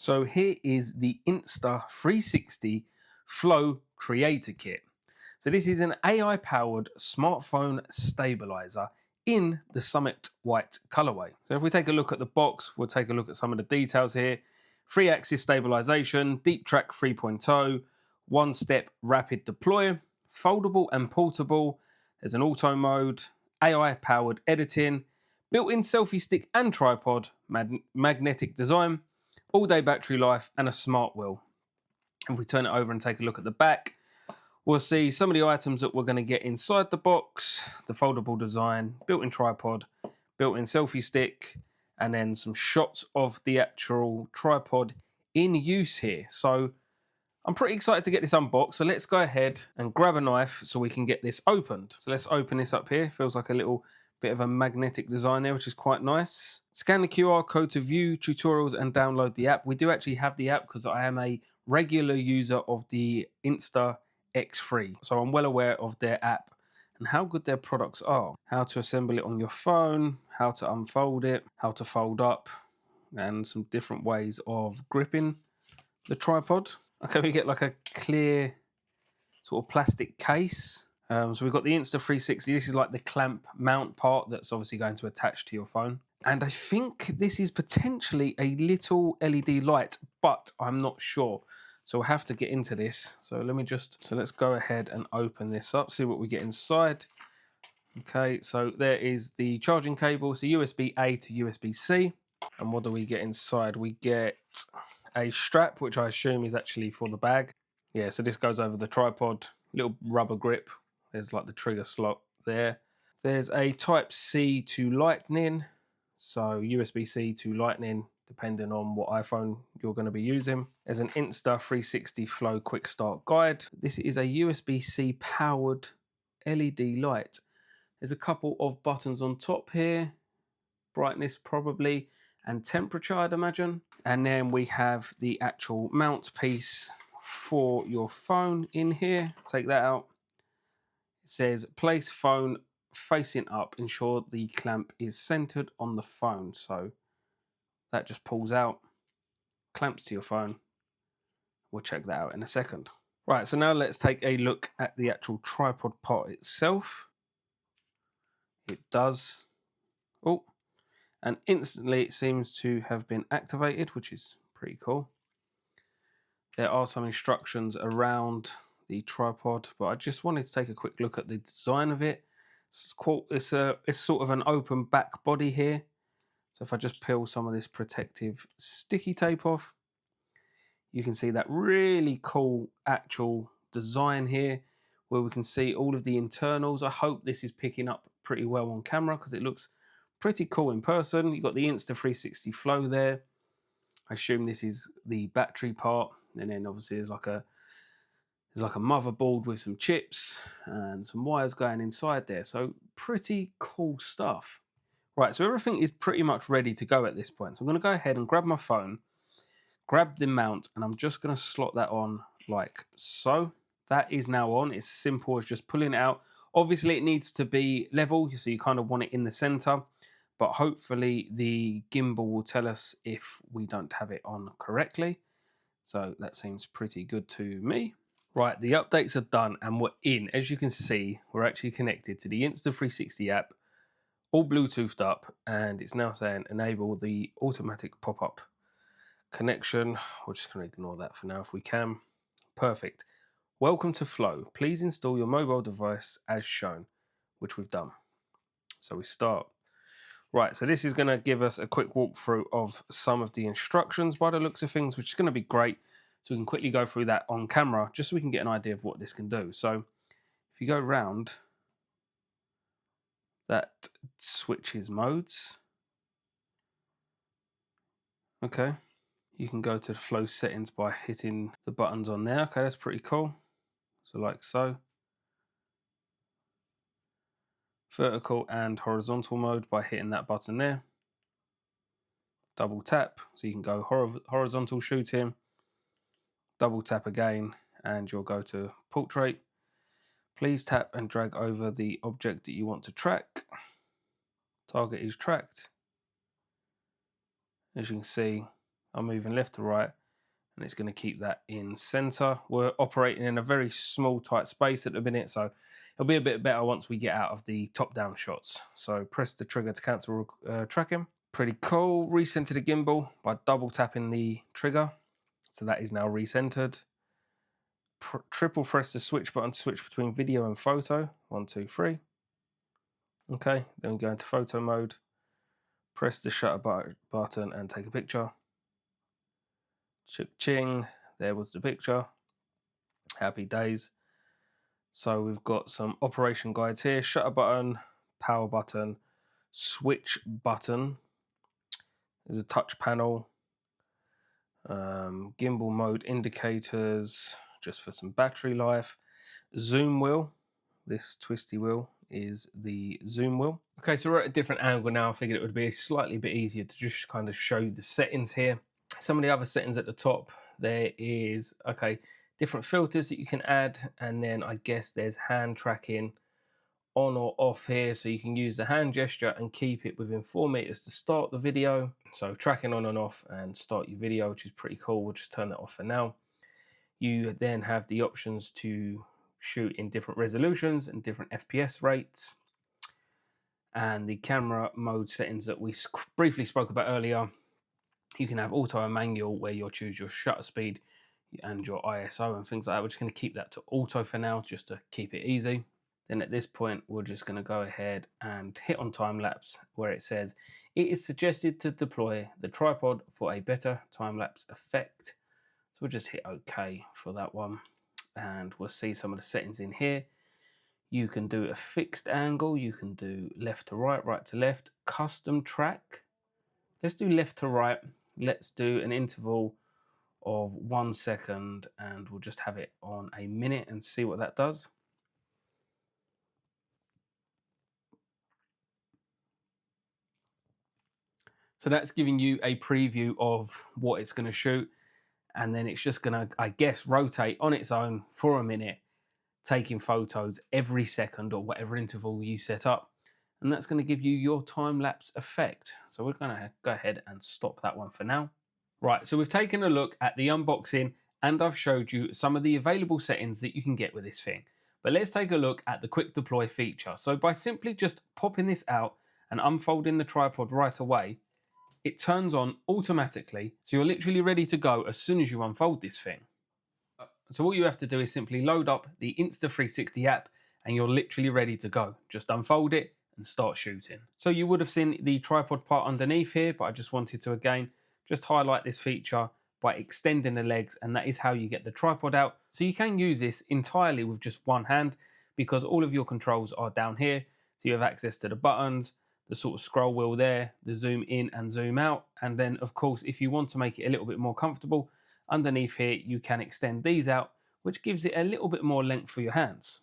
So here is the Insta360 Flow Creator Kit. So this is an AI-powered smartphone stabilizer in the Summit White colorway. So if we take a look at the box, we'll take a look at some of the details here. 3-axis stabilization, Deep Track 3.0, one-step rapid deploy, foldable and portable. There's an auto mode, AI-powered editing, built-in selfie stick and tripod, magnetic design, all-day battery life, and a smart wheel. If we turn it over and take a look at the back, we'll see some of the items that we're going to get inside the box, the foldable design, built-in tripod, built-in selfie stick, and then some shots of the actual tripod in use here. So I'm pretty excited to get this unboxed. So let's go ahead and grab a knife so we can get this opened. So let's open this up here. Feels like a little bit of a magnetic design there, which is quite nice. Scan the QR code to view tutorials and download the app. We do actually have the app because I am a regular user of the Insta360. So I'm well aware of their app and how good their products are. How to assemble it on your phone, how to unfold it, how to fold up, and some different ways of gripping the tripod. Okay, we get like a clear sort of plastic case. So we've got the Insta360. This is like the clamp mount part that's obviously going to attach to your phone. And I think this is potentially a little LED light, but I'm not sure. So we'll have to get into this. So let's go ahead and open this up, see what we get inside. Okay, so there is the charging cable. So USB-A to USB-C. And what do we get inside? We get a strap, which I assume is actually for the bag. Yeah, so this goes over the tripod, little rubber grip. There's like the trigger slot there. There's a Type-C to Lightning. So USB-C to Lightning, depending on what iPhone you're going to be using. There's an Insta360 Flow quick start guide. This is a USB-C powered LED light. There's a couple of buttons on top here. Brightness probably, and temperature I'd imagine. And then we have the actual mount piece for your phone in here. Take that out. It says place phone facing up, ensure the clamp is centered on the phone. So that just pulls out, clamps to your phone. We'll check that out in a second. Right, so now let's take a look at the actual tripod part itself. It does. Oh, and instantly it seems to have been activated, which is pretty cool. There are some instructions around the tripod, but I just wanted to take a quick look at the design of it. It's sort of an open back body here. So if I just peel some of this protective sticky tape off, you can see that really cool actual design here where we can see all of the internals. I hope this is picking up pretty well on camera because it looks pretty cool in person. You've got the Insta360 Flow there. I assume this is the battery part, and then obviously there's like a motherboard with some chips and some wires going inside there. So pretty cool stuff. Right, so everything is pretty much ready to go at this point. So I'm going to go ahead and grab my phone, grab the mount, and I'm just going to slot that on like so. That is now on. It's simple as just pulling it out. Obviously, it needs to be level, so you kind of want it in the center. But hopefully the gimbal will tell us if we don't have it on correctly. So that seems pretty good to me. Right, the updates are done and we're in. As you can see, we're actually connected to the Insta360 app, all Bluetoothed up, and it's now saying enable the automatic pop-up connection. We're just going to ignore that for now if we can. Perfect. Welcome to Flow. Please install your mobile device as shown, which we've done. So we start. Right, so this is going to give us a quick walkthrough of some of the instructions by the looks of things, which is going to be great. So we can quickly go through that on camera, just so we can get an idea of what this can do. So if you go round, that switches modes. Okay, you can go to the Flow settings by hitting the buttons on there. Okay, that's pretty cool. So like so. Vertical and horizontal mode by hitting that button there. Double tap, so you can go horizontal shooting. Double tap again, and you'll go to portrait. Please tap and drag over the object that you want to track. Target is tracked. As you can see, I'm moving left to right, and it's going to keep that in center. We're operating in a very small, tight space at the minute, so it'll be a bit better once we get out of the top-down shots. So press the trigger to cancel tracking. Pretty cool. Recenter the gimbal by double tapping the trigger. So that is now recentered. Triple press the switch button to switch between video and photo. 1, 2, 3. Okay, then we go into photo mode. Press the shutter button and take a picture. Ching, there was the picture. Happy days. So we've got some operation guides here. Shutter button, power button, switch button. There's a touch panel. Gimbal mode indicators, just for some battery life. Zoom wheel. This twisty wheel is the zoom wheel. Okay, so we're at a different angle now. I figured it would be slightly bit easier to just kind of show you the settings here. Some of the other settings at the top, there is, okay, different filters that you can add, and then I guess there's hand tracking on or off here, so you can use the hand gesture and keep it within 4 meters to start the video. So tracking on and off and start your video, which is pretty cool. We'll just turn that off for now. You then have the options to shoot in different resolutions and different FPS rates, and the camera mode settings that we briefly spoke about earlier. You can have auto and manual, where you'll choose your shutter speed and your ISO and things like that. We're just going to keep that to auto for now, just to keep it easy. Then at this point, we're just going to go ahead and hit on time lapse, where it says it is suggested to deploy the tripod for a better time lapse effect. So we'll just hit OK for that one, and we'll see some of the settings in here. You can do a fixed angle, you can do left to right, right to left, custom track. Let's do left to right. Let's do an interval of 1 second, and we'll just have it on a minute and see what that does. So that's giving you a preview of what it's going to shoot, and then it's just going to, I guess, rotate on its own for a minute, taking photos every second or whatever interval you set up, and that's going to give you your time-lapse effect. So we're going to go ahead and stop that one for now. Right, so we've taken a look at the unboxing, and I've showed you some of the available settings that you can get with this thing. But let's take a look at the quick deploy feature. So by simply just popping this out and unfolding the tripod right away, it turns on automatically, so you're literally ready to go as soon as you unfold this thing. So all you have to do is simply load up the Insta360 app, and you're literally ready to go. Just unfold it and start shooting. So you would have seen the tripod part underneath here, but I just wanted to again just highlight this feature by extending the legs, and that is how you get the tripod out. So you can use this entirely with just one hand, because all of your controls are down here. So you have access to the buttons, the sort of scroll wheel there, the zoom in and zoom out. And then of course, if you want to make it a little bit more comfortable, underneath here, you can extend these out, which gives it a little bit more length for your hands.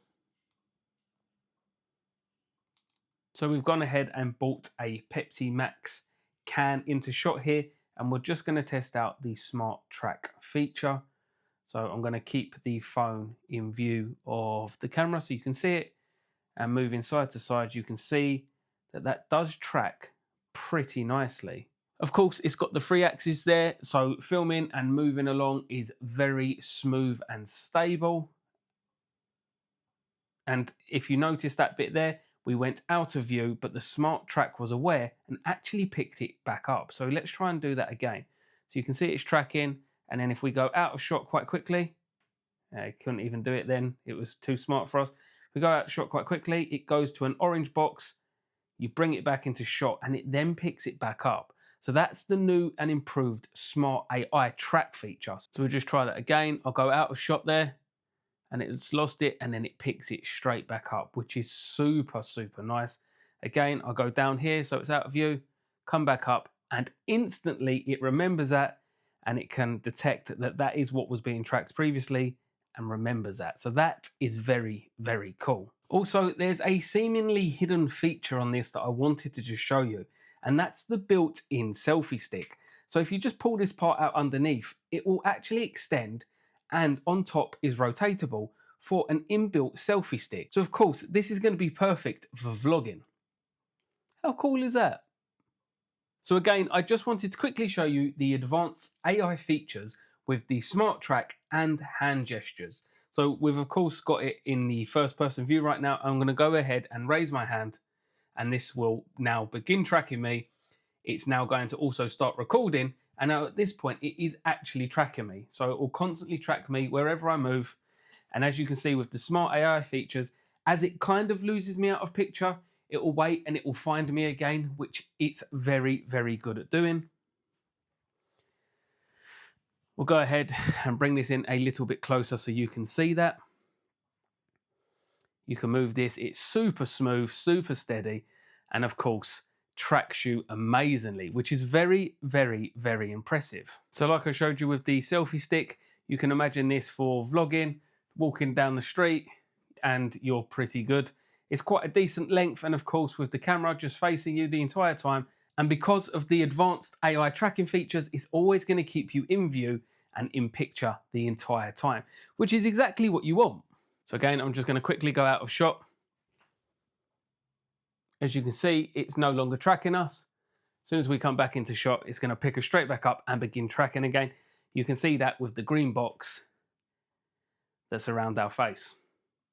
So we've gone ahead and bought a Pepsi Max can into shot here, and we're just going to test out the Smart Track feature. So I'm going to keep the phone in view of the camera so you can see it, and moving side to side, you can see that that does track pretty nicely. Of course, it's got the 3 axes there, so filming and moving along is very smooth and stable. And if you notice that bit there, we went out of view, but the Smart Track was aware and actually picked it back up. So let's try and do that again. So you can see it's tracking, and then if we go out of shot quite quickly, I couldn't even do it then, it was too smart for us. If we go out of shot quite quickly, it goes to an orange box, you bring it back into shot, and it then picks it back up. So that's the new and improved Smart AI track feature. So we'll just try that again. I'll go out of shot there, and it's lost it, and then it picks it straight back up, which is super, super nice. Again, I'll go down here so it's out of view, come back up, and instantly it remembers that, and it can detect that that is what was being tracked previously and remembers that. So that is very, very cool. Also, there's a seemingly hidden feature on this that I wanted to just show you, and that's the built-in selfie stick. So if you just pull this part out underneath, it will actually extend, and on top is rotatable for an inbuilt selfie stick. So of course, this is going to be perfect for vlogging. How cool is that? So again, I just wanted to quickly show you the advanced AI features with the smart track and hand gestures. So we've of course got it in the first person view right now. I'm going to go ahead and raise my hand and this will now begin tracking me. It's now going to also start recording. And now at this point, it is actually tracking me. So it will constantly track me wherever I move. And as you can see with the smart AI features, as it kind of loses me out of picture, it will wait and it will find me again, which it's very, very good at doing. We'll go ahead and bring this in a little bit closer so you can see that. You can move this, it's super smooth, super steady, and of course, tracks you amazingly, which is very, very, very impressive. So like I showed you with the selfie stick, you can imagine this for vlogging, walking down the street, and you're pretty good. It's quite a decent length, and of course with the camera just facing you the entire time, and because of the advanced AI tracking features, it's always going to keep you in view and in picture the entire time, which is exactly what you want. So again, I'm just going to quickly go out of shot. As you can see, it's no longer tracking us. As soon as we come back into shot, it's going to pick us straight back up and begin tracking again. You can see that with the green box that's around our face.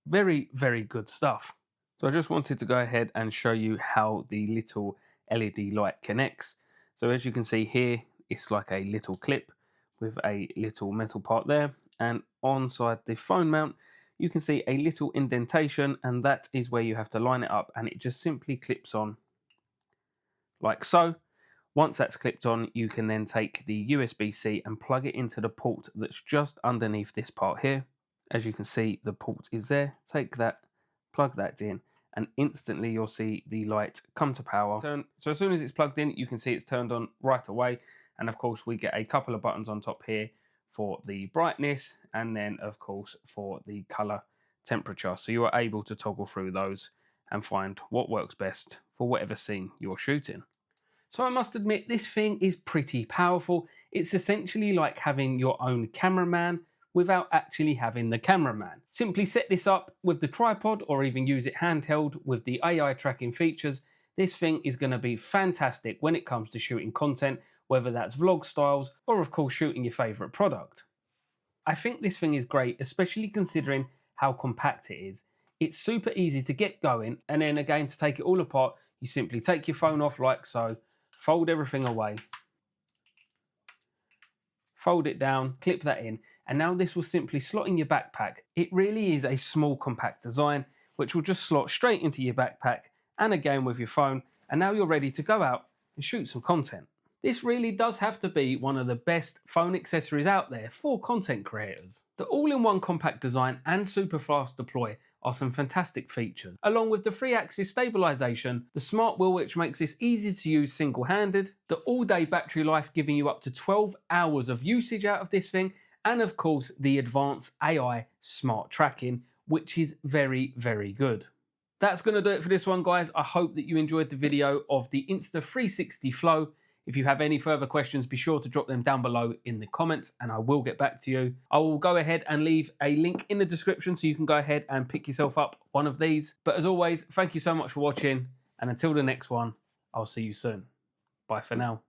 Very, very good stuff. So I just wanted to go ahead and show you how the little LED light connects. So as you can see here, it's like a little clip with a little metal part there. And onside the phone mount, you can see a little indentation, and that is where you have to line it up, and it just simply clips on like so. Once that's clipped on, you can then take the USB-C and plug it into the port that's just underneath this part here. As you can see, the port is there. Take that, plug that in, and instantly you'll see the light come to power. So as soon as it's plugged in, you can see it's turned on right away. And of course, we get a couple of buttons on top here for the brightness, and then of course for the color temperature. So you are able to toggle through those and find what works best for whatever scene you're shooting. So I must admit, this thing is pretty powerful. It's essentially like having your own cameraman without actually having the cameraman. Simply set this up with the tripod or even use it handheld with the AI tracking features. This thing is going to be fantastic when it comes to shooting content, whether that's vlog styles or of course shooting your favorite product. I think this thing is great, especially considering how compact it is. It's super easy to get going, and then again to take it all apart, you simply take your phone off like so, fold everything away, fold it down, clip that in, and now this will simply slot in your backpack. It really is a small compact design which will just slot straight into your backpack, and again with your phone, and now you're ready to go out and shoot some content. This really does have to be one of the best phone accessories out there for content creators. The all-in-one compact design and super fast deploy are some fantastic features. Along with the 3-axis stabilization, the smart wheel which makes this easy to use single-handed, the all-day battery life giving you up to 12 hours of usage out of this thing, and of course the advanced AI smart tracking, which is very, very good. That's going to do it for this one, guys. I hope that you enjoyed the video of the Insta360 Flow. If you have any further questions, be sure to drop them down below in the comments and I will get back to you. I will go ahead and leave a link in the description so you can go ahead and pick yourself up one of these. But as always, thank you so much for watching, and until the next one, I'll see you soon. Bye for now.